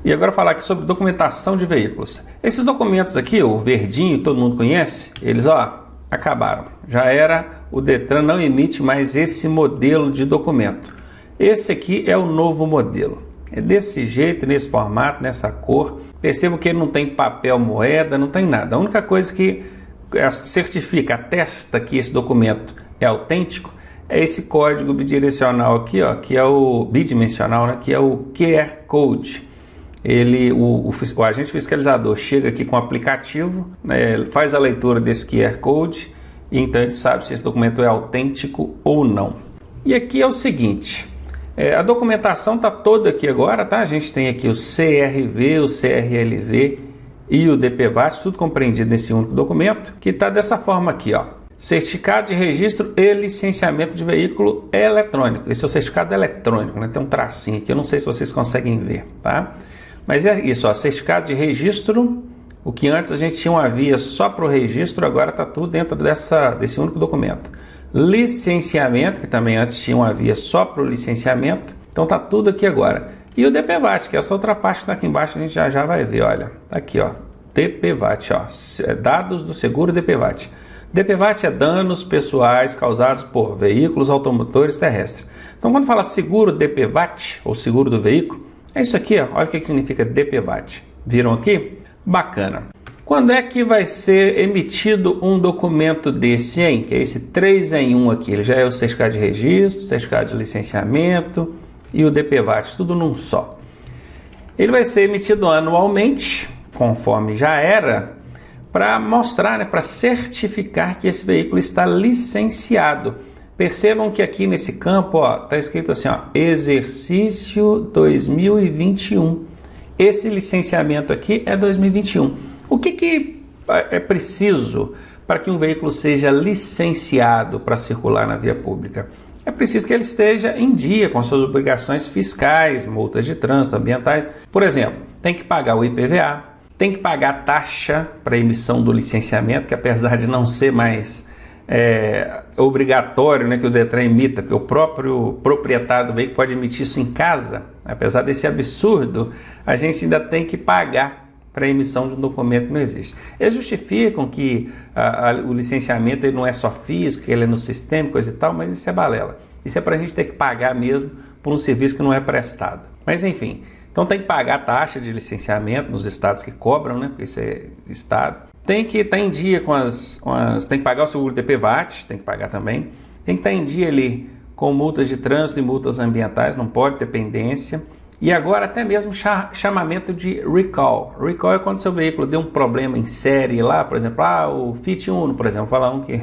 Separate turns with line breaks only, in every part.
E agora falar aqui sobre documentação de veículos. Esses documentos aqui, o verdinho, todo mundo conhece, eles acabaram. Já era, o Detran não emite mais esse modelo de documento. Esse aqui é o novo modelo. É desse jeito, nesse formato, nessa cor. Percebam que ele não tem papel moeda, não tem nada. A única coisa que certifica, atesta que esse documento é autêntico, é esse código bidirecional aqui, que é o bidimensional, né, que é o QR Code. O agente fiscalizador chega aqui com o aplicativo, né, faz a leitura desse QR Code e então ele sabe se esse documento é autêntico ou não. E aqui é o seguinte, a documentação está toda aqui agora, tá? A gente tem aqui o CRV, o CRLV e o DPVAT, tudo compreendido nesse único documento, que está dessa forma aqui, certificado de registro e licenciamento de veículo eletrônico. Esse é o certificado eletrônico, né? Tem um tracinho aqui, eu não sei se vocês conseguem ver, tá? Mas é isso, certificado de registro, o que antes a gente tinha uma via só para o registro, agora está tudo dentro desse único documento. Licenciamento, que também antes tinha uma via só para o licenciamento, então está tudo aqui agora. E o DPVAT, que é essa outra parte que está aqui embaixo, a gente já vai ver, olha, tá aqui, DPVAT, dados do seguro DPVAT. DPVAT é danos pessoais causados por veículos automotores terrestres. Então, quando fala seguro DPVAT, ou seguro do veículo, é isso aqui, olha o que significa DPVAT. Viram aqui? Bacana. Quando é que vai ser emitido um documento desse, hein? Que é esse 3 em 1 aqui. Ele já é o certificado de registro, certificado de licenciamento e o DPVAT, tudo num só. Ele vai ser emitido anualmente, conforme já era, para mostrar, para certificar que esse veículo está licenciado. Percebam que aqui nesse campo está escrito assim, exercício 2021. Esse licenciamento aqui é 2021. O que é preciso para que um veículo seja licenciado para circular na via pública? É preciso que ele esteja em dia com suas obrigações fiscais, multas de trânsito, ambientais. Por exemplo, tem que pagar o IPVA, tem que pagar a taxa para emissão do licenciamento, que apesar de não ser mais obrigatório, né, que o Detran emita, porque o próprio proprietário do veículo pode emitir isso em casa, apesar desse absurdo, a gente ainda tem que pagar para a emissão de um documento que não existe. Eles justificam que o licenciamento ele não é só físico, que ele é no sistema, coisa e tal, mas isso é balela. Isso é para a gente ter que pagar mesmo por um serviço que não é prestado. Mas enfim, então tem que pagar a taxa de licenciamento nos estados que cobram, né, porque isso é estado. Tem que estar em dia tem que pagar o seguro DPVAT, tem que pagar também. Tem que estar em dia ali com multas de trânsito e multas ambientais, não pode ter pendência. E agora até mesmo chamamento de recall. Recall é quando seu veículo deu um problema em série lá, por exemplo, o Fiat Uno, por exemplo, falar que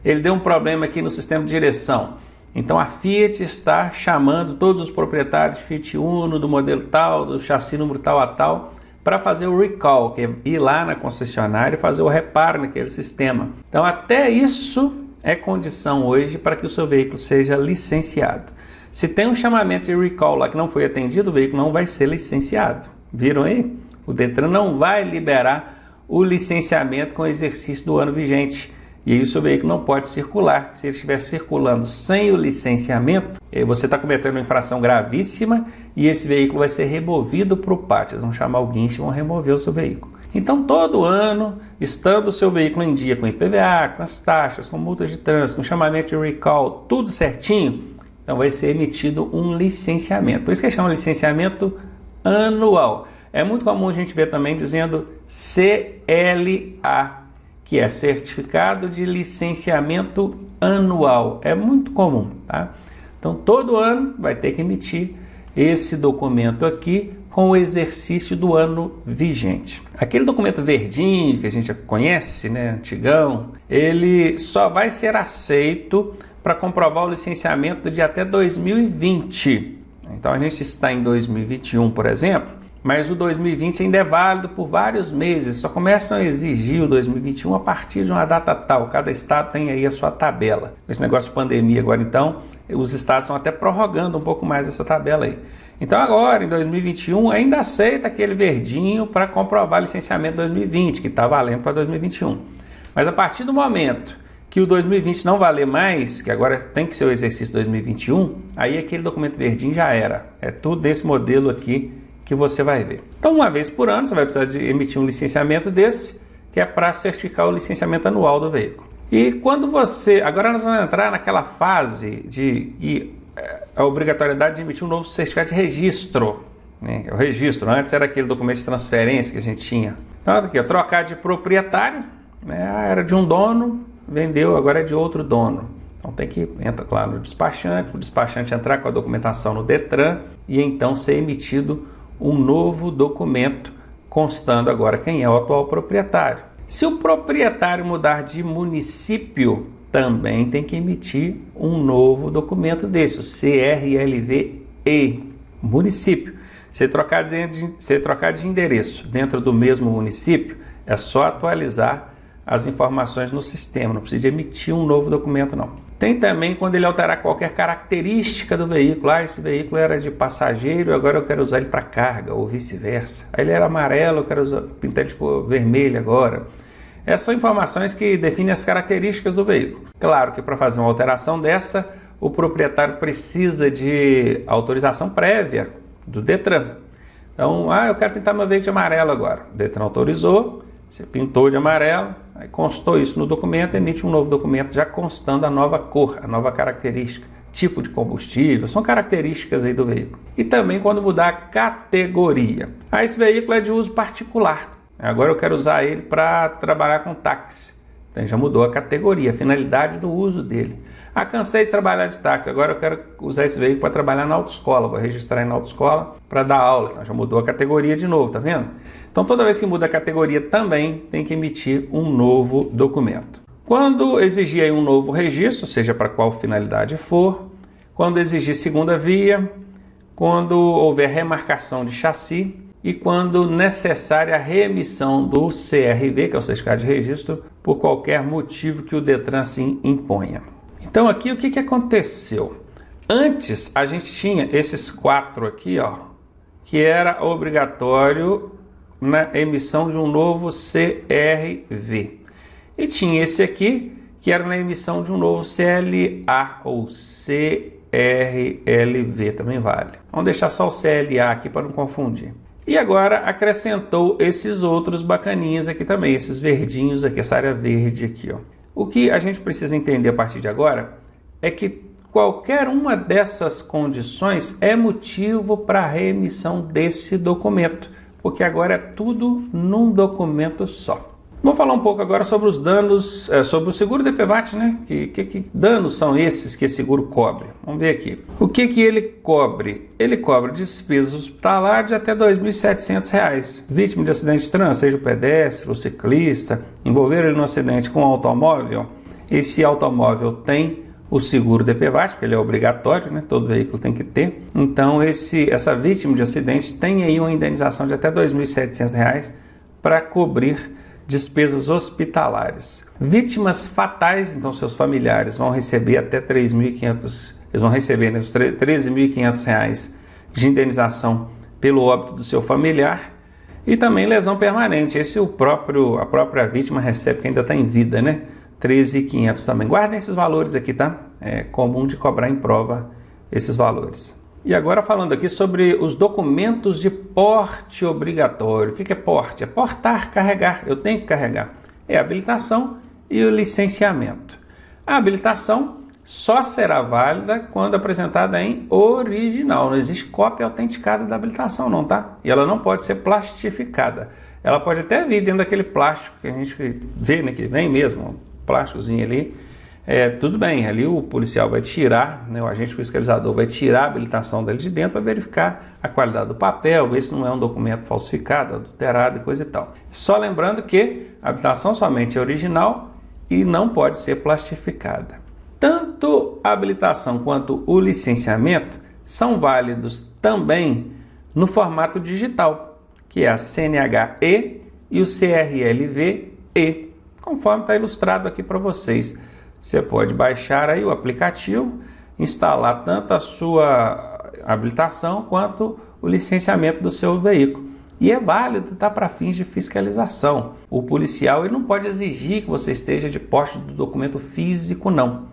ele deu um problema aqui no sistema de direção. Então a Fiat está chamando todos os proprietários de Fiat Uno, do modelo tal, do chassi número tal a tal, para fazer o recall, que é ir lá na concessionária e fazer o reparo naquele sistema. Então até isso é condição hoje para que o seu veículo seja licenciado. Se tem um chamamento de recall lá que não foi atendido, o veículo não vai ser licenciado. Viram aí? O Detran não vai liberar o licenciamento com o exercício do ano vigente. E aí o seu veículo não pode circular. Se ele estiver circulando sem o licenciamento, você está cometendo uma infração gravíssima e esse veículo vai ser removido para o pátio. Eles vão chamar o guincho e vão remover o seu veículo. Então, todo ano, estando o seu veículo em dia com IPVA, com as taxas, com multas de trânsito, com chamamento de recall, tudo certinho, então vai ser emitido um licenciamento. Por isso que chama licenciamento anual. É muito comum a gente ver também dizendo CLA, que é Certificado de Licenciamento Anual. É muito comum, tá? Então, todo ano vai ter que emitir esse documento aqui com o exercício do ano vigente. Aquele documento verdinho que a gente já conhece, né, antigão, ele só vai ser aceito para comprovar o licenciamento de até 2020. Então a gente está em 2021, por exemplo, mas o 2020 ainda é válido por vários meses, só começam a exigir o 2021 a partir de uma data tal. Cada estado tem aí a sua tabela. Esse negócio de pandemia agora, então, os estados estão até prorrogando um pouco mais essa tabela aí. Então agora, em 2021, ainda aceita aquele verdinho para comprovar o licenciamento de 2020, que está valendo para 2021. Mas a partir do momento que o 2020 não valer mais, que agora tem que ser o exercício 2021, aí aquele documento verdinho já era. É tudo desse modelo aqui que você vai ver. Então, uma vez por ano, você vai precisar de emitir um licenciamento desse, que é para certificar o licenciamento anual do veículo. E quando você... Agora nós vamos entrar naquela fase de a obrigatoriedade de emitir um novo certificado de registro. Né? O registro, antes era aquele documento de transferência que a gente tinha. Então, aqui, trocar de proprietário, né? Era de um dono, vendeu, agora é de outro dono. Então tem que entrar lá no despachante, o despachante entrar com a documentação no Detran e então ser emitido um novo documento constando agora quem é o atual proprietário. Se o proprietário mudar de município, também tem que emitir um novo documento desse, o CRLV-E, município. Se trocar de endereço dentro do mesmo município, é só atualizar as informações no sistema, não precisa emitir um novo documento não. Tem também quando ele alterar qualquer característica do veículo, esse veículo era de passageiro, agora eu quero usar ele para carga, ou vice-versa. Aí ele era amarelo, eu quero pintar de cor vermelha agora. Essas são informações que definem as características do veículo. Claro que para fazer uma alteração dessa, o proprietário precisa de autorização prévia do Detran. Então, eu quero pintar meu veículo de amarelo agora. O Detran autorizou, você pintou de amarelo, aí constou isso no documento, emite um novo documento já constando a nova cor, a nova característica, tipo de combustível, são características aí do veículo. E também quando mudar a categoria. Esse veículo é de uso particular. Agora eu quero usar ele para trabalhar com táxi. Então já mudou a categoria, a finalidade do uso dele. Cansei de trabalhar de táxi, agora eu quero usar esse veículo para trabalhar na autoescola. Vou registrar na autoescola para dar aula. Então já mudou a categoria de novo, tá vendo? Então toda vez que muda a categoria também tem que emitir um novo documento. Quando exigir aí um novo registro, seja para qual finalidade for, quando exigir segunda via, quando houver remarcação de chassi, e quando necessária a reemissão do CRV, que é o certificado de registro, por qualquer motivo que o Detran assim imponha. Então aqui o que aconteceu? Antes a gente tinha esses 4 aqui, que era obrigatório na emissão de um novo CRV. E tinha esse aqui, que era na emissão de um novo CLA ou CRLV, também vale. Vamos deixar só o CLA aqui para não confundir. E agora acrescentou esses outros bacaninhas aqui também, esses verdinhos aqui, essa área verde aqui. O que a gente precisa entender a partir de agora é que qualquer uma dessas condições é motivo para a reemissão desse documento, porque agora é tudo num documento só. Vamos falar um pouco agora sobre os danos, sobre o seguro DPVAT, né? Que danos são esses que esse seguro cobre? Vamos ver aqui. O que ele cobre? Ele cobre despesas hospitalares de até R$ 2.700. Vítima de acidente de trânsito, seja o pedestre, o ciclista, envolveram ele no acidente com automóvel. Esse automóvel tem o seguro DPVAT, porque ele é obrigatório, né? Todo veículo tem que ter. Então, essa vítima de acidente tem aí uma indenização de até R$ 2.700 para cobrir despesas hospitalares. Vítimas fatais, então seus familiares vão receber até R$ 3.500, eles vão receber, né, os R$ 13.500 de indenização pelo óbito do seu familiar, e também lesão permanente. Esse a própria vítima recebe, que ainda está em vida, né? R$ 13.500 também. Guardem esses valores aqui, tá? É comum de cobrar em prova esses valores. E agora falando aqui sobre os documentos de porte obrigatório. O que é porte? É portar, carregar. Eu tenho que carregar. É a habilitação e o licenciamento. A habilitação só será válida quando apresentada em original. Não existe cópia autenticada da habilitação não, tá? E ela não pode ser plastificada. Ela pode até vir dentro daquele plástico que a gente vê, né? Que vem mesmo, um plásticozinho ali. Tudo bem, ali o policial vai tirar, né, o agente fiscalizador vai tirar a habilitação dele de dentro para verificar a qualidade do papel, ver se não é um documento falsificado, adulterado e coisa e tal. Só lembrando que a habilitação somente é original e não pode ser plastificada. Tanto a habilitação quanto o licenciamento são válidos também no formato digital, que é a CNH-E e o CRLV-E, conforme está ilustrado aqui para vocês. Você pode baixar aí o aplicativo, instalar tanto a sua habilitação quanto o licenciamento do seu veículo. E é válido, tá, para fins de fiscalização. O policial ele não pode exigir que você esteja de posse do documento físico, não.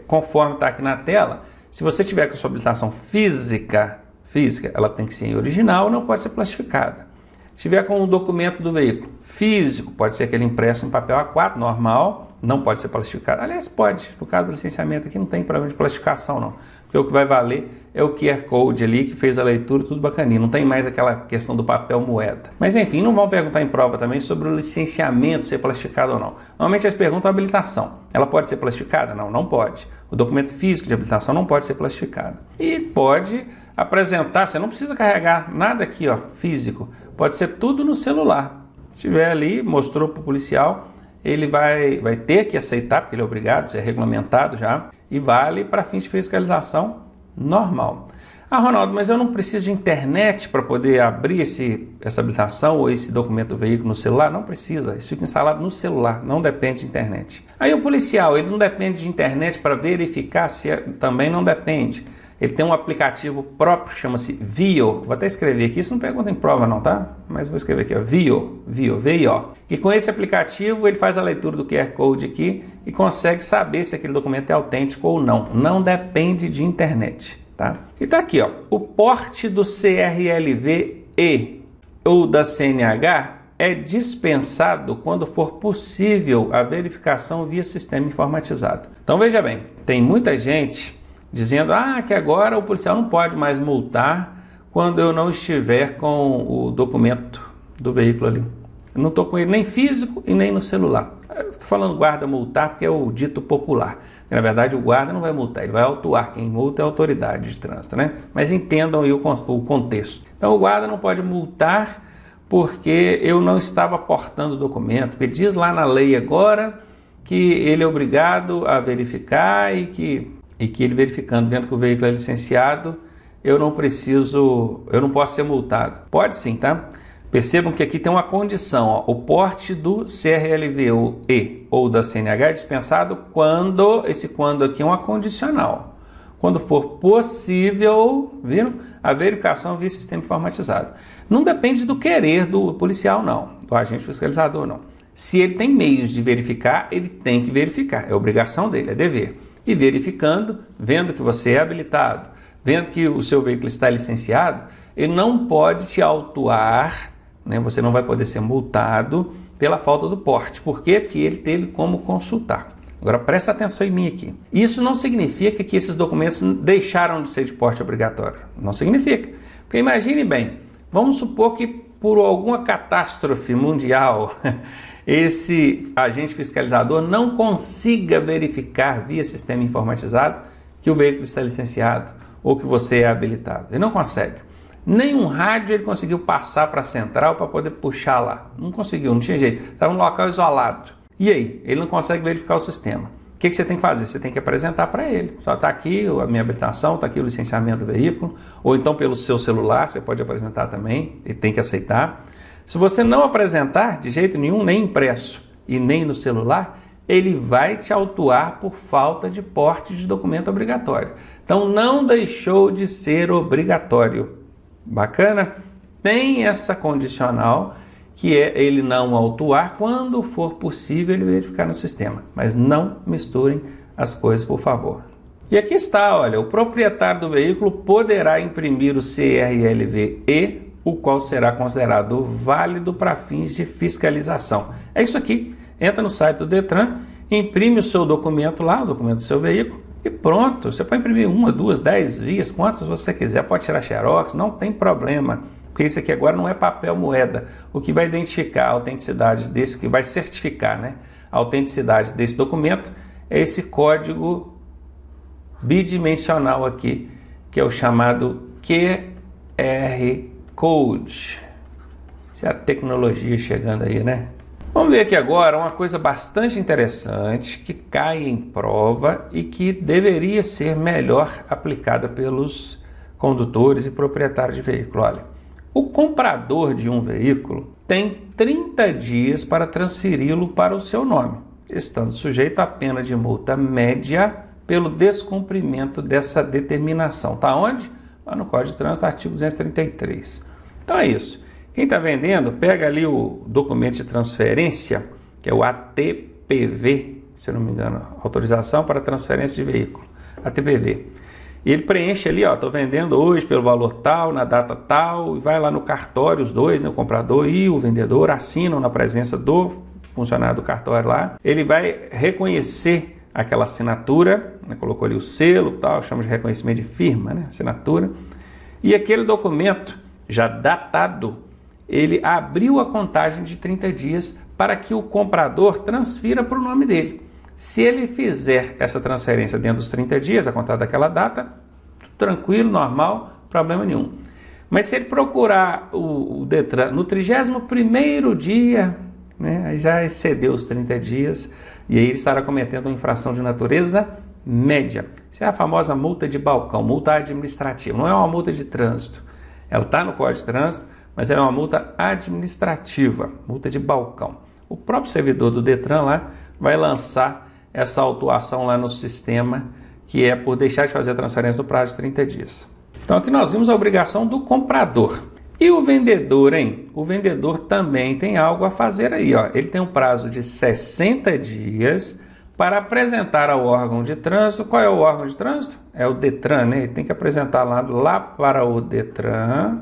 Conforme está aqui na tela, se você tiver com a sua habilitação física, física, ela tem que ser em original, não pode ser plastificada. Se tiver com um documento do veículo físico, pode ser aquele impresso em papel A4 normal, não pode ser plastificado. Aliás, pode. No caso do licenciamento aqui não tem problema de plastificação não. Porque o que vai valer é o QR Code ali que fez a leitura, tudo bacaninho. Não tem mais aquela questão do papel moeda. Mas enfim, não vão perguntar em prova também sobre o licenciamento ser plastificado ou não. Normalmente eles perguntam a habilitação. Ela pode ser plastificada? Não, não pode. O documento físico de habilitação não pode ser plastificado. E pode apresentar, você não precisa carregar nada aqui, ó, físico. Pode ser tudo no celular. Se tiver ali, mostrou para o policial, ele vai ter que aceitar, porque ele é obrigado, isso é regulamentado já, e vale para fins de fiscalização normal. Ah, Ronaldo, mas eu não preciso de internet para poder abrir essa habilitação ou esse documento do veículo no celular? Não precisa, isso fica instalado no celular, não depende de internet. Aí o policial, ele não depende de internet para verificar se também não depende. Ele tem um aplicativo próprio, chama-se VIO. Vou até escrever aqui, isso não pergunta em prova não, tá? Mas vou escrever aqui, ó, VIO, V-I-O. E com esse aplicativo ele faz a leitura do QR Code aqui e consegue saber se aquele documento é autêntico ou não. Não depende de internet, tá? E tá aqui, ó, o porte do CRLV-E ou da CNH é dispensado quando for possível a verificação via sistema informatizado. Então veja bem, tem muita gente dizendo que agora o policial não pode mais multar quando eu não estiver com o documento do veículo ali. Eu não estou com ele nem físico e nem no celular. Estou falando guarda multar porque é o dito popular. Na verdade, o guarda não vai multar, ele vai autuar. Quem multa é a autoridade de trânsito, né? Mas entendam aí o contexto. Então, o guarda não pode multar porque eu não estava portando o documento. Porque diz lá na lei agora que ele é obrigado a verificar e que ele verificando, vendo que o veículo é licenciado, eu não posso ser multado. Pode sim, tá? Percebam que aqui tem uma condição, ó, o porte do CRLV-E ou da CNH é dispensado quando, esse quando aqui é uma condicional. Quando for possível, viram? A verificação via sistema informatizado. Não depende do querer do policial, não, do agente fiscalizador, não. Se ele tem meios de verificar, ele tem que verificar, é obrigação dele, é dever. E verificando, vendo que você é habilitado, vendo que o seu veículo está licenciado, ele não pode te autuar, né? Você não vai poder ser multado pela falta do porte. Por quê? Porque ele teve como consultar. Agora presta atenção em mim aqui. Isso não significa que esses documentos deixaram de ser de porte obrigatório. Não significa. Porque imagine bem, vamos supor que por alguma catástrofe mundial esse agente fiscalizador não consiga verificar via sistema informatizado que o veículo está licenciado ou que você é habilitado. Ele não consegue. Nenhum rádio ele conseguiu passar para a central para poder puxar lá. Não conseguiu, não tinha jeito. Estava num local isolado. E aí? Ele não consegue verificar o sistema. O que você tem que fazer? Você tem que apresentar para ele. Só está aqui a minha habilitação, está aqui o licenciamento do veículo. Ou então pelo seu celular, você pode apresentar também. Ele tem que aceitar. Se você não apresentar de jeito nenhum, nem impresso e nem no celular, ele vai te autuar por falta de porte de documento obrigatório. Então não deixou de ser obrigatório. Bacana? Tem essa condicional que é ele não autuar quando for possível ele verificar no sistema. Mas não misturem as coisas, por favor. E aqui está, olha, o proprietário do veículo poderá imprimir o CRLV-E, o qual será considerado válido para fins de fiscalização. É isso aqui. Entra no site do Detran, imprime o seu documento lá, o documento do seu veículo, e pronto. Você pode imprimir 1, 2, 10 vias, quantas você quiser, pode tirar xerox, não tem problema. Porque isso aqui agora não é papel moeda. O que vai identificar a autenticidade desse, que vai certificar, né, a autenticidade desse documento, é esse código bidimensional aqui, que é o chamado QR Code. Isso é a tecnologia chegando aí, né? Vamos ver aqui agora uma coisa bastante interessante que cai em prova e que deveria ser melhor aplicada pelos condutores e proprietários de veículo. Olha, o comprador de um veículo tem 30 dias para transferi-lo para o seu nome, estando sujeito à pena de multa média pelo descumprimento dessa determinação. Tá onde? Lá no Código de Trânsito, artigo 233. Então é isso. Quem está vendendo, pega ali o documento de transferência, que é o ATPV, se eu não me engano, autorização para transferência de veículo, ATPV. E ele preenche ali, ó, estou vendendo hoje pelo valor tal, na data tal, e vai lá no cartório, os dois, né, o comprador e o vendedor, assinam na presença do funcionário do cartório lá. Ele vai reconhecer aquela assinatura, né, colocou ali o selo, tal, chama de reconhecimento de firma, né, assinatura. E aquele documento, já datado, ele abriu a contagem de 30 dias para que o comprador transfira para o nome dele. Se ele fizer essa transferência dentro dos 30 dias, a contar daquela data, tranquilo, normal, problema nenhum. Mas se ele procurar o Detran no 31º dia, né, aí já excedeu os 30 dias, e aí ele estará cometendo uma infração de natureza média. Isso é a famosa multa de balcão, multa administrativa. Não é uma multa de trânsito. Ela está no Código de Trânsito, mas ela é uma multa administrativa, multa de balcão. O próprio servidor do Detran lá vai lançar essa autuação lá no sistema, que é por deixar de fazer a transferência no prazo de 30 dias. Então aqui nós vimos a obrigação do comprador. E o vendedor, hein? O vendedor também tem algo a fazer aí, ó. Ele tem um prazo de 60 dias para apresentar ao órgão de trânsito. Qual é o órgão de trânsito? É o Detran, né? Ele tem que apresentar lá para o Detran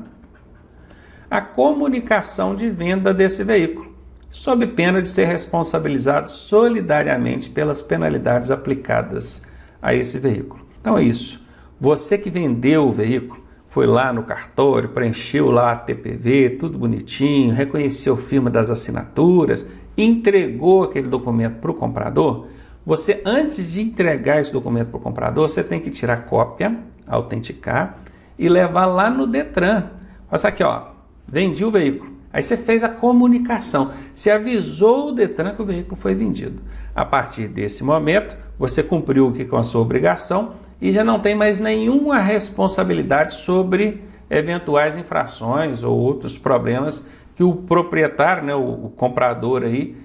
a comunicação de venda desse veículo, sob pena de ser responsabilizado solidariamente pelas penalidades aplicadas a esse veículo. Então é isso. Você que vendeu o veículo, foi lá no cartório, preencheu lá a TPV, tudo bonitinho, reconheceu a firma das assinaturas, entregou aquele documento para o comprador. Você, antes de entregar esse documento para o comprador, você tem que tirar cópia, autenticar e levar lá no Detran. Olha aqui, ó, vendi o veículo. Aí você fez a comunicação, você avisou o Detran que o veículo foi vendido. A partir desse momento, você cumpriu aqui com a sua obrigação e já não tem mais nenhuma responsabilidade sobre eventuais infrações ou outros problemas que o proprietário, né, o comprador aí,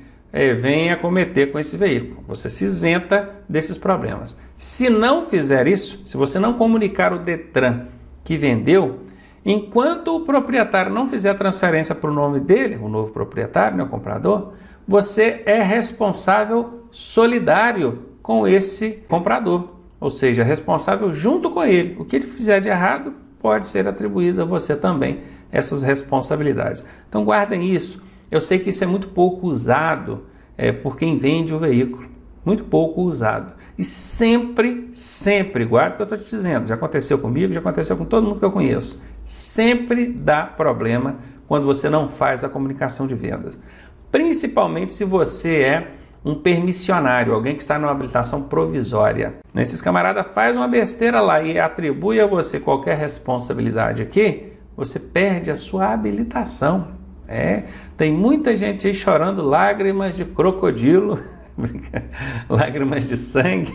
venha cometer com esse veículo. Você se isenta desses problemas. Se não fizer isso, se você não comunicar o Detran que vendeu, enquanto o proprietário não fizer a transferência para o nome dele, o novo proprietário, né, o comprador, você é responsável solidário com esse comprador, ou seja, responsável junto com ele. O que ele fizer de errado pode ser atribuído a você também, essas responsabilidades. Então guardem isso. Eu sei que isso é muito pouco usado por quem vende o veículo, muito pouco usado. E sempre, guarda o que eu estou te dizendo, já aconteceu comigo, já aconteceu com todo mundo que eu conheço. Sempre dá problema quando você não faz a comunicação de vendas. Principalmente se você é um permissionário, alguém que está numa habilitação provisória. Esses camaradas fazem uma besteira lá e atribui a você qualquer responsabilidade aqui, você perde a sua habilitação. Tem muita gente aí chorando lágrimas de crocodilo, lágrimas de sangue,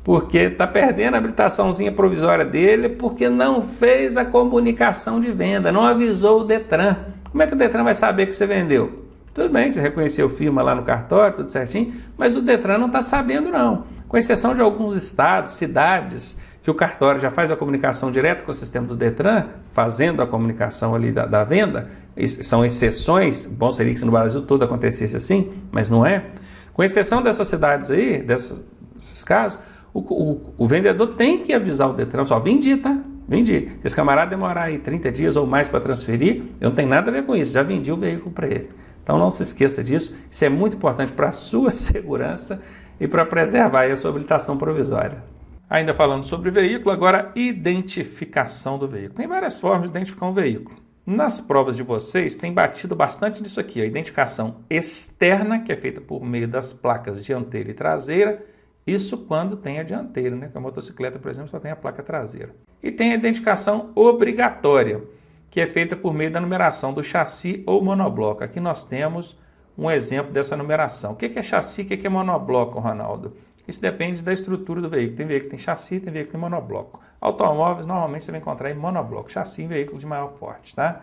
porque está perdendo a habilitaçãozinha provisória dele porque não fez a comunicação de venda, não avisou o Detran. Como é que o Detran vai saber que você vendeu? Tudo bem, você reconheceu firma lá no cartório, tudo certinho, mas o Detran não está sabendo não. Com exceção de alguns estados, cidades, que o cartório já faz a comunicação direta com o sistema do Detran, fazendo a comunicação ali da venda, são exceções, bom seria que no Brasil todo acontecesse assim, mas não é. Com exceção dessas cidades aí, desses casos, o vendedor tem que avisar o Detran, só vendi, tá? Vendi. Se esse camarada demorar aí 30 dias ou mais para transferir, eu não tenho nada a ver com isso, já vendi o veículo para ele. Então não se esqueça disso, isso é muito importante para a sua segurança e para preservar aí a sua habilitação provisória. Ainda falando sobre veículo, agora identificação do veículo. Tem várias formas de identificar um veículo. Nas provas de vocês tem batido bastante nisso aqui, a identificação externa, que é feita por meio das placas dianteira e traseira, isso quando tem a dianteira, né? Que a motocicleta, por exemplo, só tem a placa traseira. E tem a identificação obrigatória, que é feita por meio da numeração do chassi ou monobloco. Aqui nós temos um exemplo dessa numeração. O que é chassi, o que é monobloco, Ronaldo? Isso depende da estrutura do veículo. Tem veículo que tem chassi, tem veículo que tem monobloco. Automóveis, normalmente você vai encontrar em monobloco. Chassi em veículo de maior porte, tá?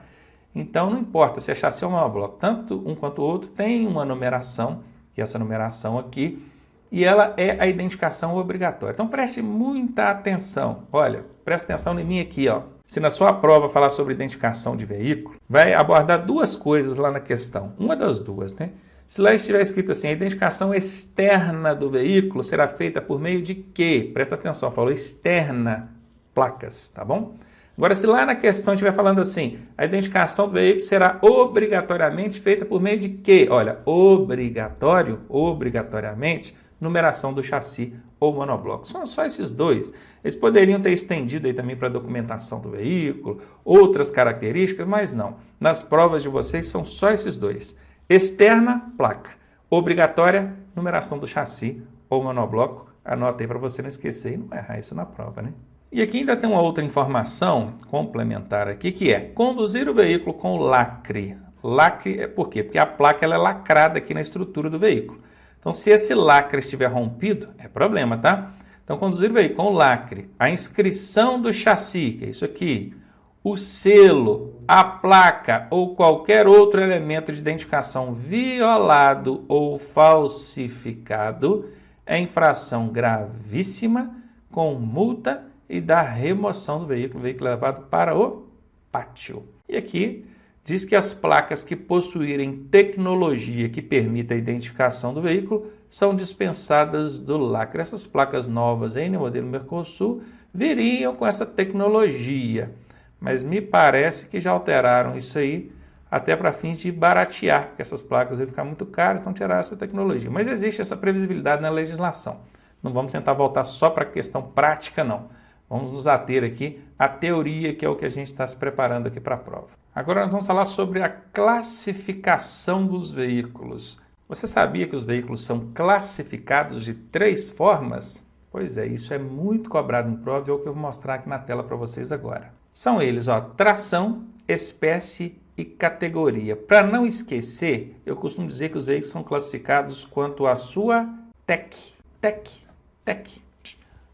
Então, não importa se é chassi ou monobloco. Tanto um quanto o outro tem uma numeração, que é essa numeração aqui, e ela é a identificação obrigatória. Então, preste muita atenção. Olha, presta atenção em mim aqui, ó. Se na sua prova falar sobre identificação de veículo, vai abordar duas coisas lá na questão. Uma das duas, né? Se lá estiver escrito assim, a identificação externa do veículo será feita por meio de quê? Presta atenção, falou externa, placas, tá bom? Agora, se lá na questão estiver falando assim, a identificação do veículo será obrigatoriamente feita por meio de quê? Olha, obrigatoriamente, numeração do chassi ou monobloco. São só esses dois. Eles poderiam ter estendido aí também para a documentação do veículo, outras características, mas não. Nas provas de vocês são só esses dois. Externa, placa. Obrigatória, numeração do chassi ou monobloco. Anota aí para você não esquecer e não errar isso na prova, né? E aqui ainda tem uma outra informação complementar aqui, que é conduzir o veículo com lacre. Lacre é por quê? Porque a placa ela é lacrada aqui na estrutura do veículo. Então, se esse lacre estiver rompido, é problema, tá? Então, conduzir o veículo com lacre, a inscrição do chassi, que é isso aqui, o selo, a placa ou qualquer outro elemento de identificação violado ou falsificado é infração gravíssima com multa e da remoção do veículo é levado para o pátio. E aqui diz que as placas que possuírem tecnologia que permita a identificação do veículo são dispensadas do lacre. Essas placas novas aí no modelo Mercosul viriam com essa tecnologia, mas me parece que já alteraram isso aí até para fins de baratear, porque essas placas vão ficar muito caras, então tirar essa tecnologia. Mas existe essa previsibilidade na legislação. Não vamos tentar voltar só para a questão prática, não. Vamos nos ater aqui à teoria, que é o que a gente está se preparando aqui para a prova. Agora nós vamos falar sobre a classificação dos veículos. Você sabia que os veículos são classificados de 3 formas? Pois é, isso é muito cobrado em prova e é o que eu vou mostrar aqui na tela para vocês agora. São eles, ó, tração, espécie e categoria. Para não esquecer, eu costumo dizer que os veículos são classificados quanto à sua TEC.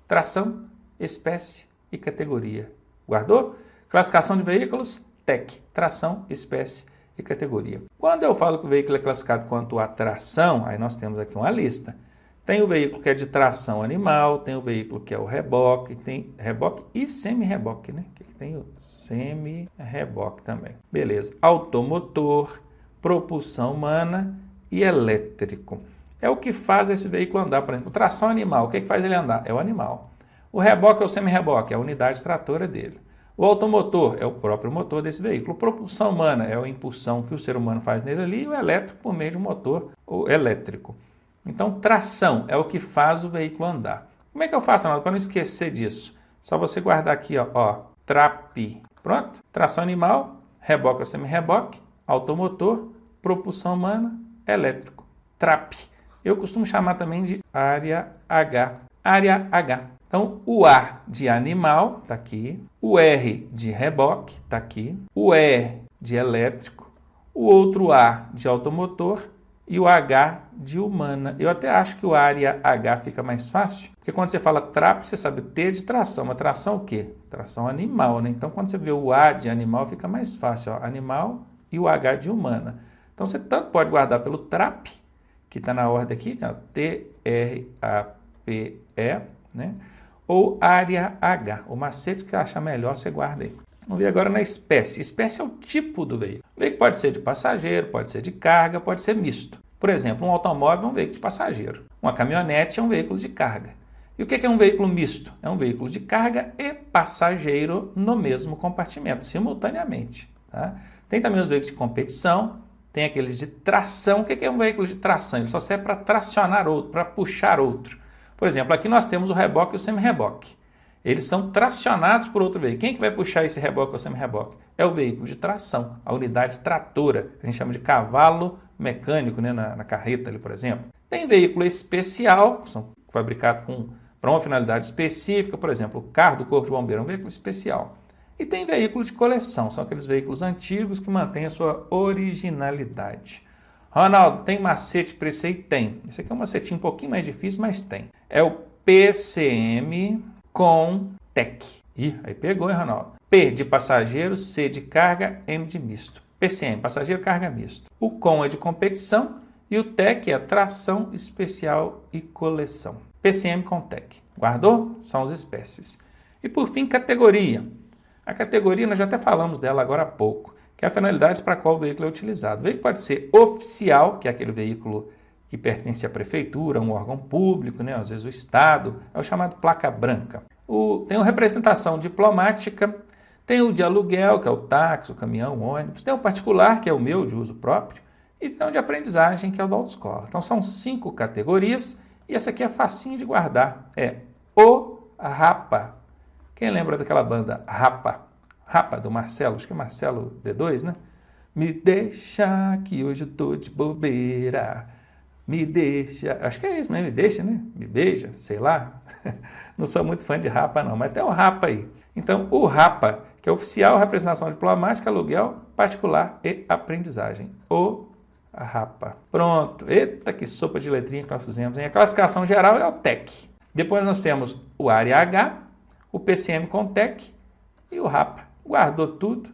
Tração, espécie e categoria. Guardou? Classificação de veículos, TEC, tração, espécie e categoria. Quando eu falo que o veículo é classificado quanto a tração, aí nós temos aqui uma lista. Tem o veículo que é de tração animal, tem o veículo que é o reboque, tem reboque e semi-reboque, né? Aqui tem o semi-reboque também. Beleza. Automotor, propulsão humana e elétrico. É o que faz esse veículo andar, por exemplo. Tração animal, o que faz ele andar? É o animal. O reboque é o semi-reboque, é a unidade tratora dele. O automotor é o próprio motor desse veículo. A propulsão humana é a impulsão que o ser humano faz nele ali, e o elétrico por meio de um motor elétrico. Então, tração é o que faz o veículo andar. Como é que eu faço, Arnaldo, para não esquecer disso? Só você guardar aqui, ó, TRAP. Pronto? Tração animal, reboque ou semi-reboque, automotor, propulsão humana, elétrico. TRAP. Eu costumo chamar também de área H. Área H. Então, o A de animal está aqui, o R de reboque está aqui, o E de elétrico, o outro A de automotor e o H de humana. Eu até acho que o área H fica mais fácil, porque quando você fala TRAP, você sabe o T de tração. Mas tração o quê? Tração animal, né? Então, quando você vê o A de animal, fica mais fácil, ó, animal e o H de humana. Então, você tanto pode guardar pelo TRAP, que está na ordem aqui, né? T-R-A-P-E, né? Ou área H. O macete que você achar melhor, você guarda aí. Vamos ver agora na espécie. Espécie é o tipo do veículo. O veículo pode ser de passageiro, pode ser de carga, pode ser misto. Por exemplo, um automóvel é um veículo de passageiro. Uma caminhonete é um veículo de carga. E o que é um veículo misto? É um veículo de carga e passageiro no mesmo compartimento, simultaneamente. Tá? Tem também os veículos de competição, tem aqueles de tração. O que é um veículo de tração? Ele só serve para tracionar outro, para puxar outro. Por exemplo, aqui nós temos o reboque e o semi-reboque. Eles são tracionados por outro veículo. Quem é que vai puxar esse reboque ou semi-reboque? É o veículo de tração, a unidade tratora. A gente chama de cavalo mecânico, né, na carreta ali, por exemplo. Tem veículo especial, que são fabricados para uma finalidade específica. Por exemplo, o carro do Corpo de Bombeiro é um veículo especial. E tem veículo de coleção, são aqueles veículos antigos que mantêm a sua originalidade. Ronaldo, tem macete para isso aí? Tem. Esse aqui é um macetinho um pouquinho mais difícil, mas tem. É o PCM com TEC. Ih, aí pegou, hein, Ronaldo? P de passageiro, C de carga, M de misto. PCM, passageiro, carga, misto. O COM é de competição e o TEC é tração, especial e coleção. PCM com TEC. Guardou? São as espécies. E por fim, categoria. A categoria, nós já até falamos dela agora há pouco. que é a finalidade para a qual o veículo é utilizado. O veículo pode ser oficial, que é aquele veículo que pertence à prefeitura, a um órgão público, né? Às vezes o Estado, é o chamado placa branca. Tem a representação diplomática, tem o de aluguel, que é o táxi, o caminhão, o ônibus, tem o particular, que é o meu, de uso próprio, e tem o de aprendizagem, que é o da autoescola. Então são 5 categorias, e essa aqui é facinho de guardar, é o Rapa. Quem lembra daquela banda Rapa? Rapa, do Marcelo, acho que é Marcelo D2, né? Me deixa que hoje eu tô de bobeira. Me deixa, acho que é isso, mas me deixa, né? Me beija, sei lá. Não sou muito fã de Rapa, não, mas tem o Rapa aí. Então, o Rapa, que é oficial, representação diplomática, aluguel, particular e aprendizagem. O Rapa. Pronto. Eita, que sopa de letrinha que nós fizemos, hein? A classificação geral é o TEC. Depois nós temos o Área H, o PCM com TEC e o Rapa. Guardou tudo,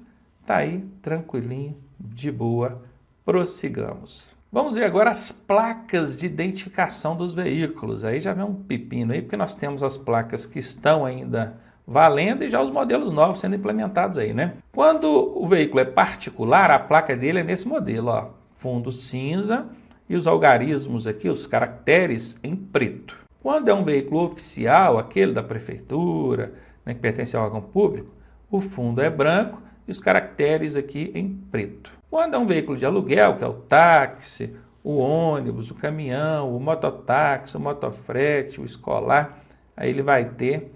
tá aí, tranquilinho, de boa. Prossigamos. Vamos ver agora as placas de identificação dos veículos. Aí já vem um pepino aí, porque nós temos as placas que estão ainda valendo e já os modelos novos sendo implementados aí, né? Quando o veículo é particular, a placa dele é nesse modelo, ó, fundo cinza e os algarismos aqui, os caracteres em preto. Quando é um veículo oficial, aquele da prefeitura, né, que pertence ao órgão público, o fundo é branco e os caracteres aqui em preto. Quando é um veículo de aluguel, que é o táxi, o ônibus, o caminhão, o mototáxi, o motofrete, o escolar, aí ele vai ter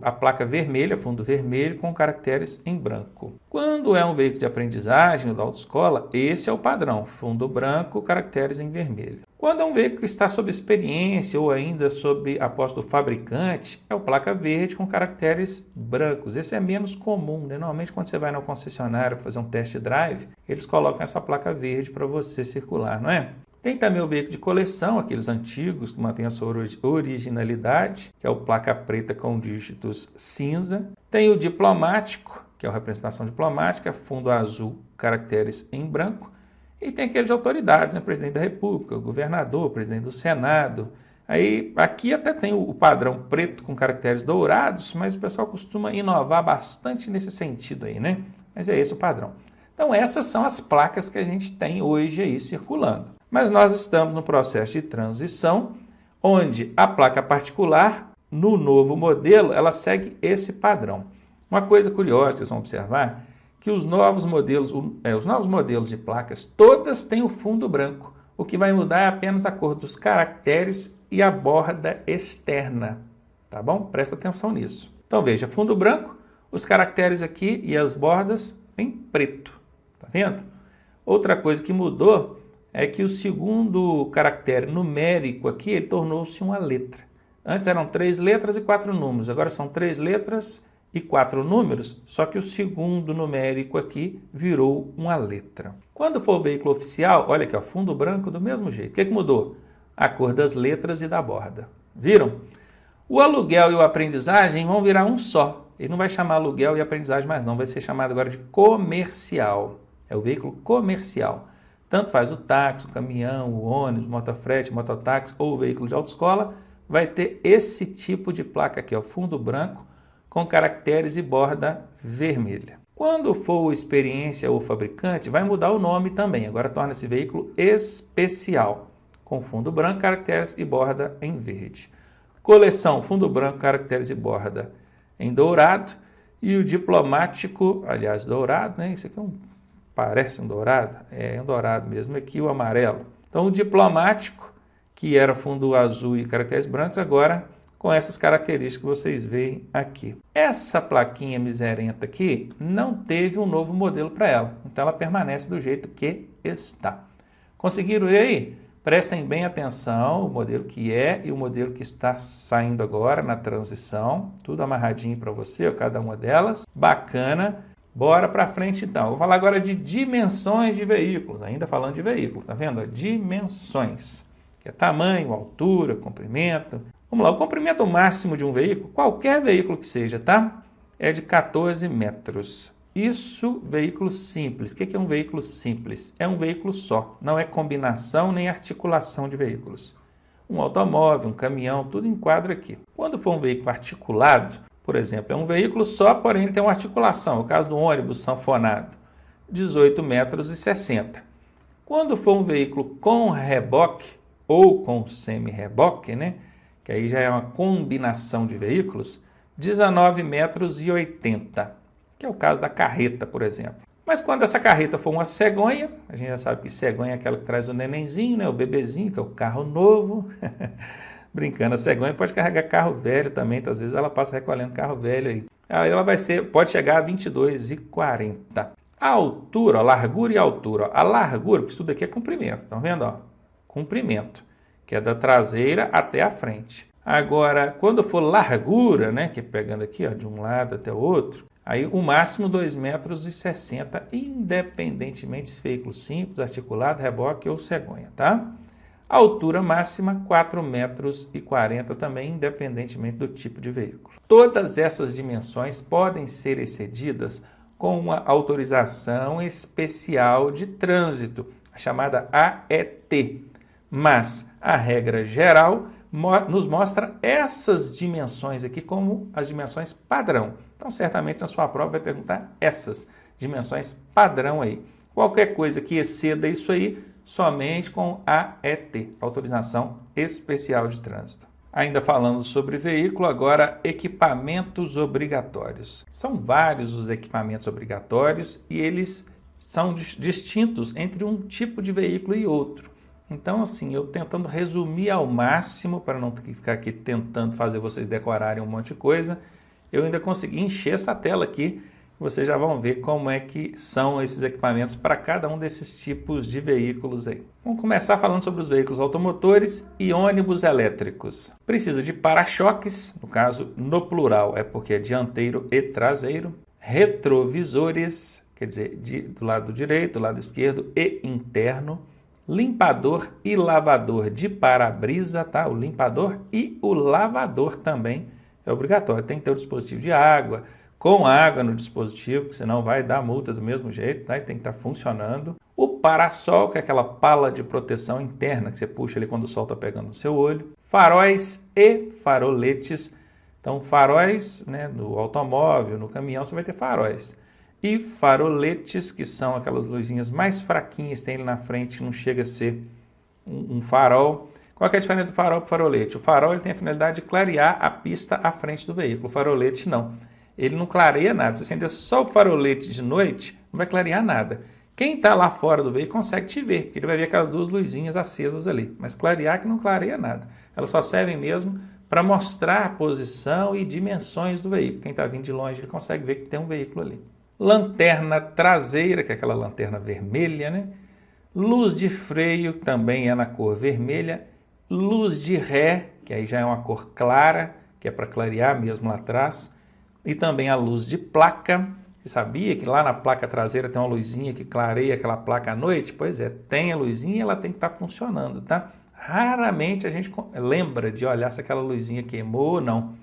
a placa vermelha, fundo vermelho, com caracteres em branco. Quando é um veículo de aprendizagem ou da autoescola, esse é o padrão, fundo branco, caracteres em vermelho. Quando é um veículo que está sob experiência ou ainda sob aposta do fabricante, é o placa verde com caracteres brancos. Esse é menos comum, né? Normalmente quando você vai na concessionária para fazer um test drive, eles colocam essa placa verde para você circular, não é? Tem também o veículo de coleção, aqueles antigos que mantêm a sua originalidade, que é o placa preta com dígitos cinza. Tem o diplomático, que é a representação diplomática, fundo azul, caracteres em branco. E tem aquele de autoridades, né? Presidente da República, o governador, presidente do Senado. Aí, aqui até tem o padrão preto com caracteres dourados, mas o pessoal costuma inovar bastante nesse sentido aí, né? Mas é esse o padrão. Então, essas são as placas que a gente tem hoje aí circulando. Mas nós estamos no processo de transição, onde a placa particular, no novo modelo, ela segue esse padrão. Uma coisa curiosa, vocês vão observar, que os novos modelos de placas, todas têm o fundo branco. O que vai mudar é apenas a cor dos caracteres e a borda externa. Tá bom? Presta atenção nisso. Então, veja, fundo branco, os caracteres aqui e as bordas em preto. Tá vendo? Outra coisa que mudou é que o segundo caractere numérico aqui, ele tornou-se uma letra. Antes eram 3 letras e 4 números, agora são 3 letras e 4 números, só que o segundo numérico aqui virou uma letra. Quando for o veículo oficial, olha aqui, ó, fundo branco do mesmo jeito. O que mudou? A cor das letras e da borda. Viram? O aluguel e o aprendizagem vão virar um só. Ele não vai chamar aluguel e aprendizagem mais não, vai ser chamado agora de comercial. É o veículo comercial. Tanto faz o táxi, o caminhão, o ônibus, o motofrete, o mototáxi ou o veículo de autoescola, vai ter esse tipo de placa aqui, ó, fundo branco, com caracteres e borda vermelha. Quando for o experiência ou fabricante, vai mudar o nome também. Agora torna esse veículo especial, com fundo branco, caracteres e borda em verde. Coleção, fundo branco, caracteres e borda em dourado. E o diplomático, aliás, dourado, né? Isso aqui parece um dourado, é um dourado mesmo, aqui o amarelo. Então o diplomático, que era fundo azul e caracteres brancos, agora com essas características que vocês veem aqui. Essa plaquinha miserenta aqui não teve um novo modelo para ela, então ela permanece do jeito que está. Conseguiram ver aí? Prestem bem atenção, o modelo que é e o modelo que está saindo agora na transição, tudo amarradinho para você, cada uma delas, bacana. Bora para frente então. Vou falar agora de dimensões de veículos, ainda falando de veículo, tá vendo? Dimensões, que é tamanho, altura, comprimento. Vamos lá, o comprimento máximo de um veículo, qualquer veículo que seja, tá? É de 14 metros. Isso, veículo simples. O que é um veículo simples? É um veículo só, não é combinação nem articulação de veículos. Um automóvel, um caminhão, tudo enquadra aqui. Quando for um veículo articulado, por exemplo, é um veículo só, porém ele tem uma articulação. É o caso do ônibus sanfonado. 18,60 metros. Quando for um veículo com reboque ou com semi-reboque, né, que aí já é uma combinação de veículos, 19,80 metros, que é o caso da carreta, por exemplo. Mas quando essa carreta for uma cegonha, a gente já sabe que cegonha é aquela que traz o nenenzinho, né, o bebezinho, que é o carro novo. Brincando, a cegonha pode carregar carro velho também, então, às vezes ela passa recolhendo carro velho aí. Aí ela pode chegar a 22,40. A altura, a largura e a altura. A largura, porque isso tudo aqui é comprimento, estão vendo? Ó? Comprimento, que é da traseira até a frente. Agora, quando for largura, né, que é pegando aqui, ó, de um lado até o outro, aí o máximo 2,60 metros, independentemente se veículo simples, articulado, reboque ou cegonha, tá? A altura máxima 4,40 metros também, independentemente do tipo de veículo. Todas essas dimensões podem ser excedidas com uma autorização especial de trânsito, a chamada AET. Mas a regra geral nos mostra essas dimensões aqui como as dimensões padrão. Então, certamente na sua prova vai perguntar essas dimensões padrão aí. Qualquer coisa que exceda isso aí, somente com AET, autorização especial de trânsito. Ainda falando sobre veículo, agora equipamentos obrigatórios. São vários os equipamentos obrigatórios e eles são distintos entre um tipo de veículo e outro. Então, assim, eu tentando resumir ao máximo, para não ficar aqui tentando fazer vocês decorarem um monte de coisa, eu ainda consegui encher essa tela aqui. Vocês já vão ver como é que são esses equipamentos para cada um desses tipos de veículos aí. Vamos começar falando sobre os veículos automotores e ônibus elétricos. Precisa de para-choques, no caso, no plural, é porque é dianteiro e traseiro. Retrovisores, quer dizer, do lado direito, do lado esquerdo e interno. Limpador e lavador de para-brisa, tá? O limpador e o lavador também é obrigatório. Tem que ter o dispositivo de água, com água no dispositivo, que senão vai dar multa do mesmo jeito, tá? E tem que estar funcionando. O parasol, que é aquela pala de proteção interna que você puxa ali quando o sol está pegando no seu olho. Faróis e faroletes. Então, faróis, né, no automóvel, no caminhão, você vai ter faróis. E faroletes, que são aquelas luzinhas mais fraquinhas, tem ele na frente, que não chega a ser um farol. Qual que é a diferença do farol para o farolete? O farol ele tem a finalidade de clarear a pista à frente do veículo, o farolete não. Ele não clareia nada. Se acender só o farolete de noite, não vai clarear nada. Quem está lá fora do veículo consegue te ver, porque ele vai ver aquelas duas luzinhas acesas ali. Mas clarear que não clareia nada. Elas só servem mesmo para mostrar a posição e dimensões do veículo. Quem está vindo de longe, ele consegue ver que tem um veículo ali. Lanterna traseira, que é aquela lanterna vermelha, né? Luz de freio, também é na cor vermelha. Luz de ré, que aí já é uma cor clara, que é para clarear mesmo lá atrás. E também a luz de placa. Você sabia que lá na placa traseira tem uma luzinha que clareia aquela placa à noite? Pois é, tem a luzinha e ela tem que estar funcionando, tá? Raramente a gente lembra de olhar se aquela luzinha queimou ou não.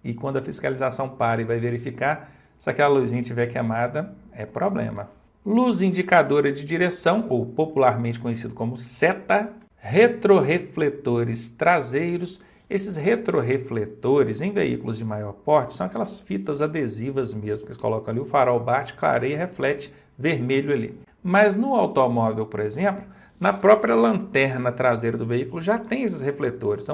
E quando a fiscalização para e vai verificar, se aquela luzinha estiver queimada, é problema. Luz indicadora de direção, ou popularmente conhecido como seta. Retrorefletores traseiros. Esses retrorefletores em veículos de maior porte são aquelas fitas adesivas mesmo, que eles colocam ali, o farol bate, clareia e reflete vermelho ali. Mas no automóvel, por exemplo, na própria lanterna traseira do veículo já tem esses refletores,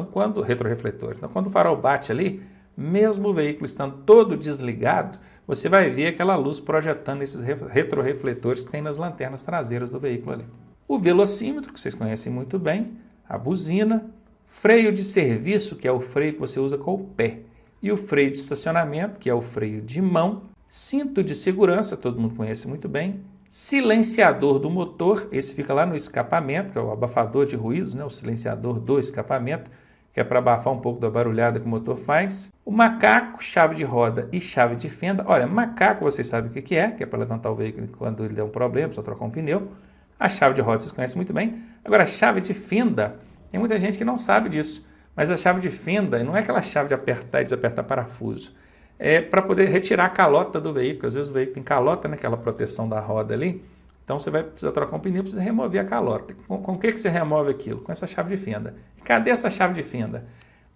retrorefletores. Então, quando o farol bate ali, mesmo o veículo estando todo desligado, você vai ver aquela luz projetando esses retrorefletores que tem nas lanternas traseiras do veículo ali. O velocímetro, que vocês conhecem muito bem, a buzina, freio de serviço, que é o freio que você usa com o pé, e o freio de estacionamento, que é o freio de mão, cinto de segurança, todo mundo conhece muito bem, silenciador do motor, esse fica lá no escapamento, que é o abafador de ruídos, né? O silenciador do escapamento, que é para abafar um pouco da barulhada que o motor faz. O macaco, chave de roda e chave de fenda. Olha, macaco vocês sabem o que é para levantar o veículo quando ele der um problema, só trocar um pneu. A chave de roda vocês conhecem muito bem. Agora, a chave de fenda, tem muita gente que não sabe disso, mas a chave de fenda não é aquela chave de apertar e desapertar parafuso. É para poder retirar a calota do veículo. Às vezes o veículo tem calota naquela proteção da roda ali, então você vai precisar trocar um pneu, precisa remover a calota. Com o que você remove aquilo? Com essa chave de fenda. E cadê essa chave de fenda?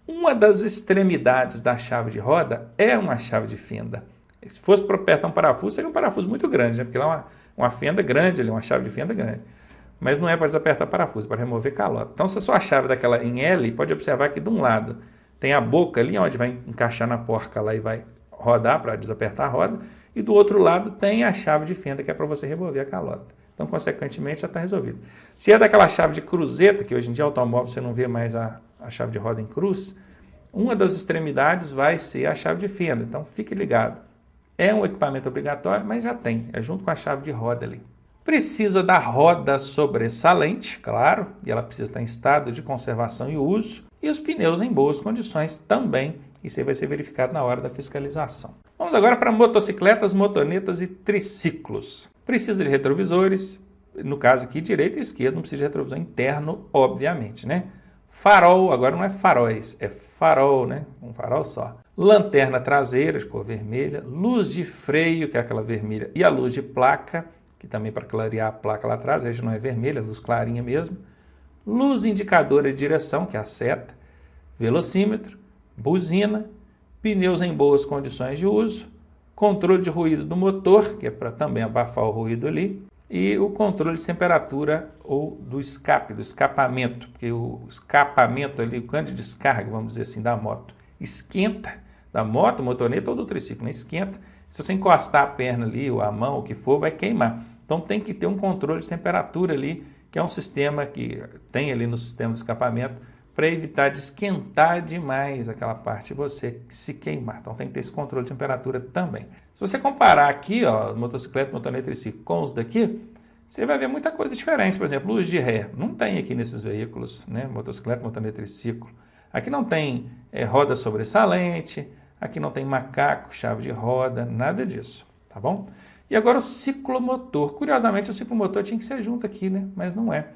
Uma das extremidades da chave de roda é uma chave de fenda. Se fosse para apertar um parafuso, seria um parafuso muito grande, né? Porque lá é uma fenda grande, ali, uma chave de fenda grande. Mas não é para desapertar parafuso, é para remover calota. Então, se a sua chave daquela em L, pode observar que de um lado tem a boca ali, onde vai encaixar na porca lá e vai rodar para desapertar a roda, e do outro lado tem a chave de fenda, que é para você remover a calota. Então, consequentemente, já está resolvido. Se é daquela chave de cruzeta, que hoje em dia automóvel você não vê mais a chave de roda em cruz, uma das extremidades vai ser a chave de fenda. Então, fique ligado. É um equipamento obrigatório, mas já tem. É junto com a chave de roda ali. Precisa da roda sobressalente, claro, e ela precisa estar em estado de conservação e uso. E os pneus em boas condições também. Isso aí vai ser verificado na hora da fiscalização. Vamos agora para motocicletas, motonetas e triciclos. Precisa de retrovisores, no caso aqui direita e esquerda, não precisa de retrovisor interno, obviamente, né? Farol, agora não é faróis, é farol, né? Um farol só. Lanterna traseira, de cor vermelha, luz de freio, que é aquela vermelha, e a luz de placa, que também para clarear a placa lá atrás, já não é vermelha, é luz clarinha mesmo. Luz indicadora de direção, que é a seta, velocímetro, buzina, pneus em boas condições de uso, controle de ruído do motor, que é para também abafar o ruído ali, e o controle de temperatura ou do escape, do escapamento, porque o escapamento ali, o cano de descarga, vamos dizer assim, da moto, esquenta, da moto, motoneta ou do triciclo, né? Esquenta. Se você encostar a perna ali, ou a mão, o que for, vai queimar. Então tem que ter um controle de temperatura ali, que é um sistema que tem ali no sistema de escapamento, para evitar de esquentar demais aquela parte e você se queimar. Então tem que ter esse controle de temperatura também. Se você comparar aqui, ó, motocicleta, motoneta e triciclo com os daqui, você vai ver muita coisa diferente. Por exemplo, luz de ré. Não tem aqui nesses veículos, né? Motocicleta, motoneta e triciclo. Aqui não tem roda sobressalente, aqui não tem macaco, chave de roda, nada disso, tá bom? E agora o ciclomotor. Curiosamente, o ciclomotor tinha que ser junto aqui, né? Mas não é.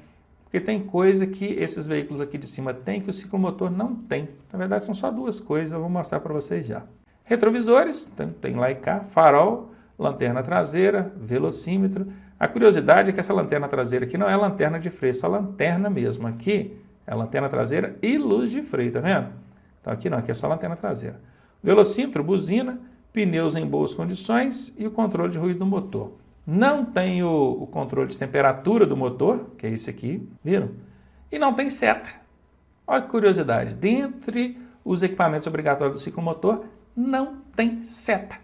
Porque tem coisa que esses veículos aqui de cima têm que o ciclomotor não tem. Na verdade, são só duas coisas, eu vou mostrar para vocês já. Retrovisores, tem lá e cá, farol, lanterna traseira, velocímetro. A curiosidade é que essa lanterna traseira aqui não é lanterna de freio, é só lanterna mesmo. Aqui é lanterna traseira e luz de freio, tá vendo? Então aqui não, aqui é só lanterna traseira. Velocímetro, buzina, pneus em boas condições e o controle de ruído do motor. Não tem o controle de temperatura do motor, que é esse aqui, viram? E não tem seta. Olha que curiosidade, dentre os equipamentos obrigatórios do ciclomotor, não tem seta.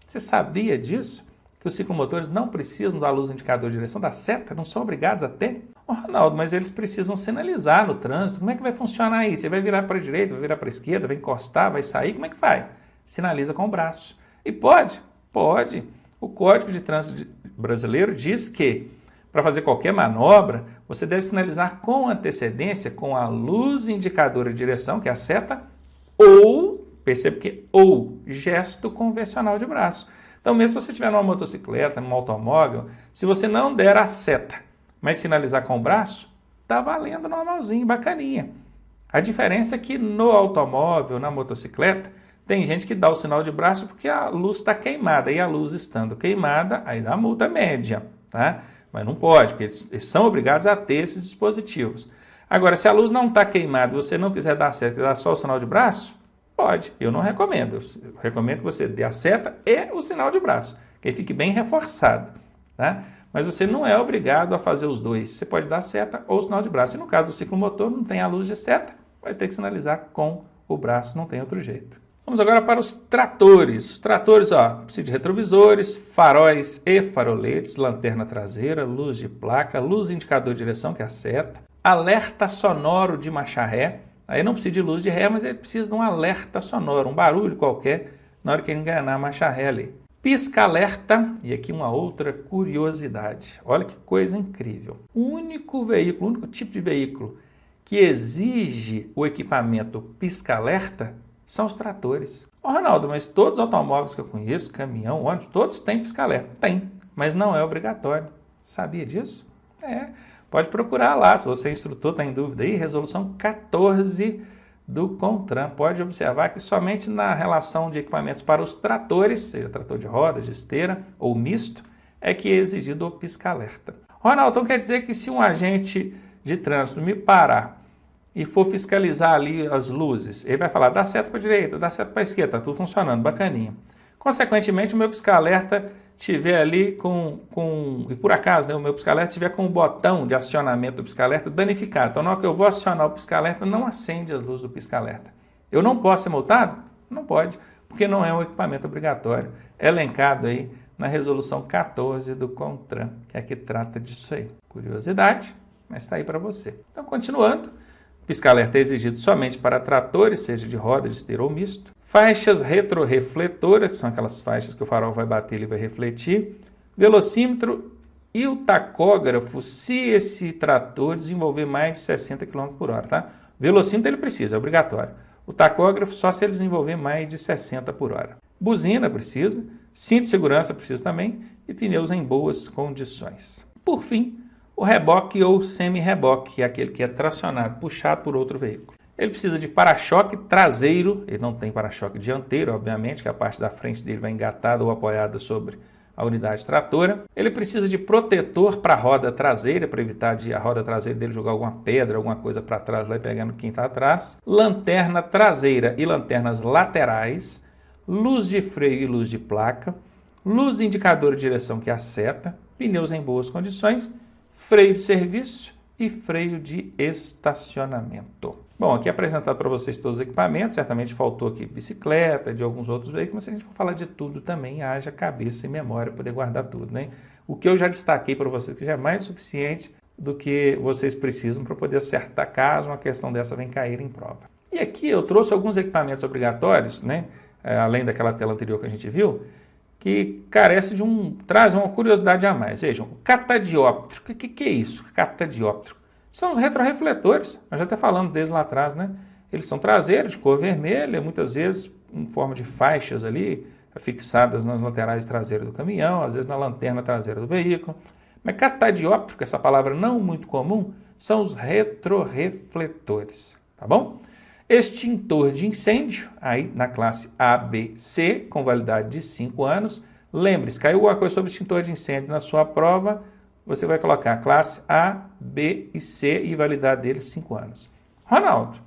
Você sabia disso? Que os ciclomotores não precisam da luz indicador de direção, da seta, não são obrigados a ter? Ô, Ronaldo, mas eles precisam sinalizar no trânsito. Como é que vai funcionar aí? Você vai virar para a direita, vai virar para a esquerda, vai encostar, vai sair, como é que faz? Sinaliza com o braço. E pode. O Código de Trânsito brasileiro diz que para fazer qualquer manobra, você deve sinalizar com antecedência com a luz indicadora de direção, que é a seta, ou, perceba que ou, gesto convencional de braço. Então, mesmo se você estiver numa motocicleta, num automóvel, se você não der a seta, mas sinalizar com o braço, tá valendo normalzinho, bacaninha. A diferença é que no automóvel, na motocicleta, tem gente que dá o sinal de braço porque a luz está queimada, e a luz estando queimada, aí dá multa média, tá? Mas não pode, porque eles são obrigados a ter esses dispositivos. Agora, se a luz não está queimada e você não quiser dar seta e dar só o sinal de braço, pode. Eu não recomendo. Eu recomendo que você dê a seta e o sinal de braço, que aí fique bem reforçado, tá? Mas você não é obrigado a fazer os dois. Você pode dar a seta ou o sinal de braço. E no caso do ciclomotor, não tem a luz de seta, vai ter que sinalizar com o braço, não tem outro jeito. Vamos agora para os tratores. Os tratores, ó, precisa de retrovisores, faróis e faroletes, lanterna traseira, luz de placa, luz indicador de direção, que é a seta, alerta sonoro de marcha ré. Aí não precisa de luz de ré, mas ele precisa de um alerta sonoro, um barulho qualquer, na hora que ele engrenar a marcha ré ali. Pisca-alerta, e aqui uma outra curiosidade. Olha que coisa incrível. O único veículo, o único tipo de veículo que exige o equipamento pisca-alerta são os tratores. Ô, Ronaldo, mas todos os automóveis que eu conheço, caminhão, ônibus, todos têm pisca-alerta. Tem, mas não é obrigatório. Sabia disso? É. Pode procurar lá, se você é instrutor, está em dúvida aí, resolução 14 do CONTRAN. Pode observar que somente na relação de equipamentos para os tratores, seja trator de roda, de esteira ou misto, é que é exigido o pisca-alerta. Ronaldo, então quer dizer que se um agente de trânsito me parar e for fiscalizar ali as luzes, ele vai falar, dá seta para a direita, dá seta para a esquerda, está tudo funcionando, bacaninha. Consequentemente, o meu pisca-alerta tiver ali e por acaso, né, o meu pisca-alerta tiver com o botão de acionamento do pisca-alerta danificado. Então, na hora que eu vou acionar o pisca-alerta, não acende as luzes do pisca-alerta. Eu não posso ser multado? Não pode, porque não é um equipamento obrigatório. É elencado aí na resolução 14 do CONTRAN, que é que trata disso aí. Curiosidade, mas está aí para você. Então, continuando, o pisca-alerta é exigido somente para tratores, seja de roda, de esteira ou misto. Faixas retrorefletoras, que são aquelas faixas que o farol vai bater e ele vai refletir. Velocímetro e o tacógrafo, se esse trator desenvolver mais de 60 km por hora, tá? Velocímetro ele precisa, é obrigatório. O tacógrafo só se ele desenvolver mais de 60 por hora. Buzina precisa, cinto de segurança precisa também e pneus em boas condições. Por fim, o reboque ou semi-reboque, que é aquele que é tracionado, puxado por outro veículo. Ele precisa de para-choque traseiro, ele não tem para-choque dianteiro, obviamente, que a parte da frente dele vai engatada ou apoiada sobre a unidade tratora. Ele precisa de protetor para a roda traseira, para evitar a roda traseira dele jogar alguma pedra, alguma coisa para trás lá e pegar no quem está atrás. Lanterna traseira e lanternas laterais, luz de freio e luz de placa, luz indicadora de direção que é a seta, pneus em boas condições, freio de serviço e freio de estacionamento. Bom, aqui é apresentado para vocês todos os equipamentos, certamente faltou aqui bicicleta, de alguns outros veículos, mas se a gente for falar de tudo também, haja cabeça e memória para poder guardar tudo, né? O que eu já destaquei para vocês, que já é mais suficiente do que vocês precisam para poder acertar caso uma questão dessa venha cair em prova. E aqui eu trouxe alguns equipamentos obrigatórios, né? Além daquela tela anterior que a gente viu, que carece traz uma curiosidade a mais. Vejam, o catadióptero. O que é isso, catadióptero? São os retrorefletores, nós já até falamos deles lá atrás, né? Eles são traseiros, de cor vermelha, muitas vezes em forma de faixas ali, fixadas nas laterais traseiras do caminhão, às vezes na lanterna traseira do veículo. Mas catadióptero, que essa palavra não muito comum, são os retrorefletores, tá bom? Extintor de incêndio, aí na classe A, B, C, com validade de 5 anos. Lembre-se, caiu alguma coisa sobre extintor de incêndio na sua prova, você vai colocar a classe A, B e C e validade deles 5 anos. Ronaldo,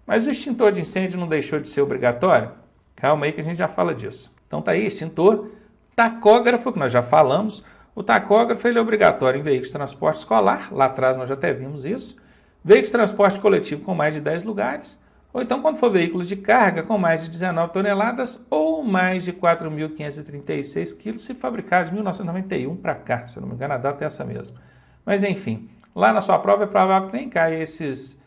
mas o extintor de incêndio não deixou de ser obrigatório? Calma aí que a gente já fala disso. Então tá aí, extintor. Tacógrafo, que nós já falamos. O tacógrafo ele é obrigatório em veículos de transporte escolar, lá atrás nós já até vimos isso. Veículos de transporte coletivo com mais de 10 lugares. Ou então quando for veículos de carga com mais de 19 toneladas ou mais de 4.536 quilos, se fabricados de 1991 para cá, se eu não me engano a data é essa mesmo. Mas enfim, lá na sua prova é provável que nem caia esses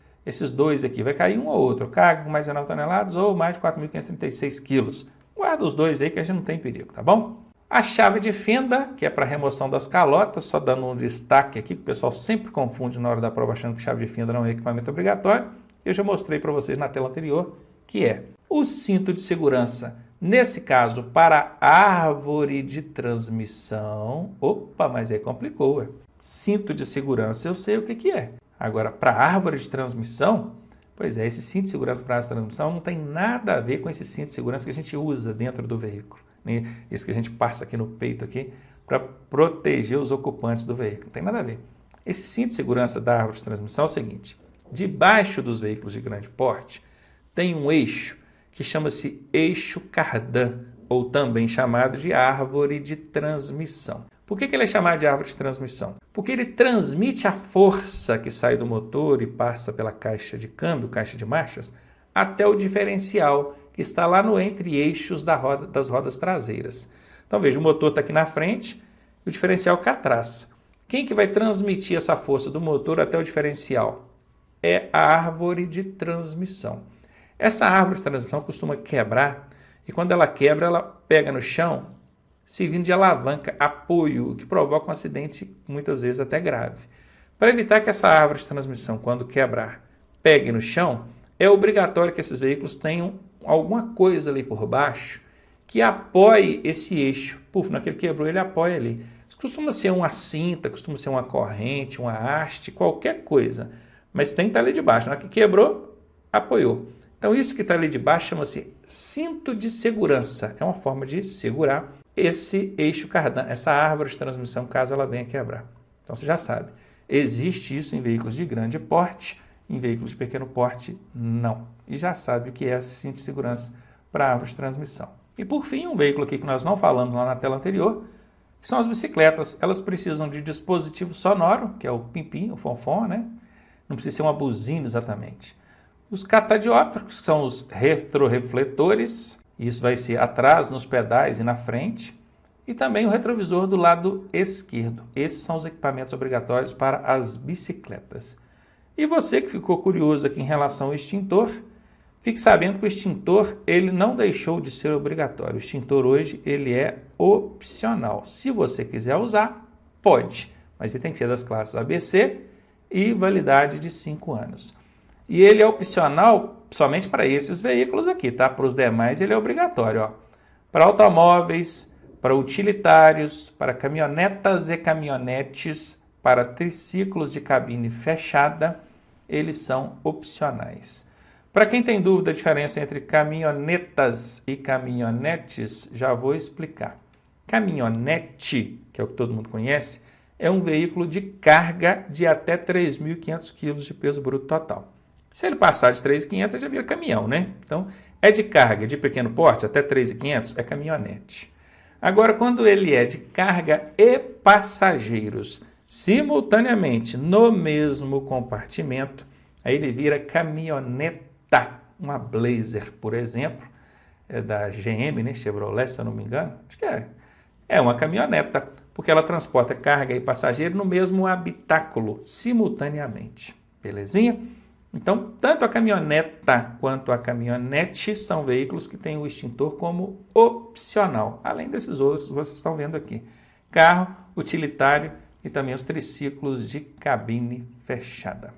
dois aqui, vai cair um ou outro, carga com mais de 19 toneladas ou mais de 4.536 quilos. Guarda os dois aí que a gente não tem perigo, tá bom? A chave de fenda, que é para remoção das calotas, só dando um destaque aqui, que o pessoal sempre confunde na hora da prova achando que chave de fenda não é equipamento obrigatório. Eu já mostrei para vocês na tela anterior, que é o cinto de segurança, nesse caso, para árvore de transmissão. Opa, mas aí complicou, ué. Cinto de segurança, eu sei o que é. Agora, para árvore de transmissão, pois é, esse cinto de segurança para árvore de transmissão não tem nada a ver com esse cinto de segurança que a gente usa dentro do veículo. Né? Esse que a gente passa aqui no peito aqui para proteger os ocupantes do veículo. Não tem nada a ver. Esse cinto de segurança da árvore de transmissão é o seguinte. Debaixo dos veículos de grande porte tem um eixo que chama-se eixo cardan, ou também chamado de árvore de transmissão. Por que ele é chamado de árvore de transmissão? Porque ele transmite a força que sai do motor e passa pela caixa de câmbio, caixa de marchas, até o diferencial que está lá no entre-eixos das rodas traseiras. Então veja, o motor está aqui na frente e o diferencial cá atrás. Quem que vai transmitir essa força do motor até o diferencial? É a árvore de transmissão. Essa árvore de transmissão costuma quebrar e quando ela quebra, ela pega no chão, servindo de alavanca, apoio, o que provoca um acidente muitas vezes até grave. Para evitar que essa árvore de transmissão, quando quebrar, pegue no chão, é obrigatório que esses veículos tenham alguma coisa ali por baixo que apoie esse eixo. Puf, naquele quebrou, ele apoia ali. Costuma ser uma cinta, costuma ser uma corrente, uma haste, qualquer coisa. Mas tem que estar ali de baixo. Na hora que quebrou, apoiou. Então, isso que está ali de baixo chama-se cinto de segurança. É uma forma de segurar esse eixo cardan, essa árvore de transmissão, caso ela venha quebrar. Então, você já sabe. Existe isso em veículos de grande porte, em veículos de pequeno porte, não. E já sabe o que é cinto de segurança para árvore de transmissão. E por fim, um veículo aqui que nós não falamos lá na tela anterior, que são as bicicletas. Elas precisam de dispositivo sonoro, que é o pim-pim, o fonfon, né? Não precisa ser uma buzina exatamente. Os catadióptricos, que são os retrorefletores, isso vai ser atrás nos pedais e na frente. E também o retrovisor do lado esquerdo. Esses são os equipamentos obrigatórios para as bicicletas. E você que ficou curioso aqui em relação ao extintor, fique sabendo que o extintor ele não deixou de ser obrigatório. O extintor hoje ele é opcional. Se você quiser usar, pode, mas ele tem que ser das classes ABC e validade de 5 anos. E ele é opcional somente para esses veículos aqui, tá? Para os demais ele é obrigatório, ó. Para automóveis, para utilitários, para caminhonetas e caminhonetes, para triciclos de cabine fechada, eles são opcionais. Para quem tem dúvida da diferença entre caminhonetas e caminhonetes, já vou explicar. Caminhonete, que é o que todo mundo conhece, é um veículo de carga de até 3.500 kg de peso bruto total. Se ele passar de 3.500, já vira caminhão, né? Então, é de carga de pequeno porte, até 3.500, é caminhonete. Agora, quando ele é de carga e passageiros simultaneamente no mesmo compartimento, aí ele vira caminhoneta. Uma Blazer, por exemplo, é da GM, né? Chevrolet, se eu não me engano, acho que é uma caminhoneta, porque ela transporta carga e passageiro no mesmo habitáculo simultaneamente. Belezinha? Então, tanto a caminhoneta quanto a caminhonete são veículos que têm o extintor como opcional, além desses outros que vocês estão vendo aqui. Carro, utilitário e também os triciclos de cabine fechada.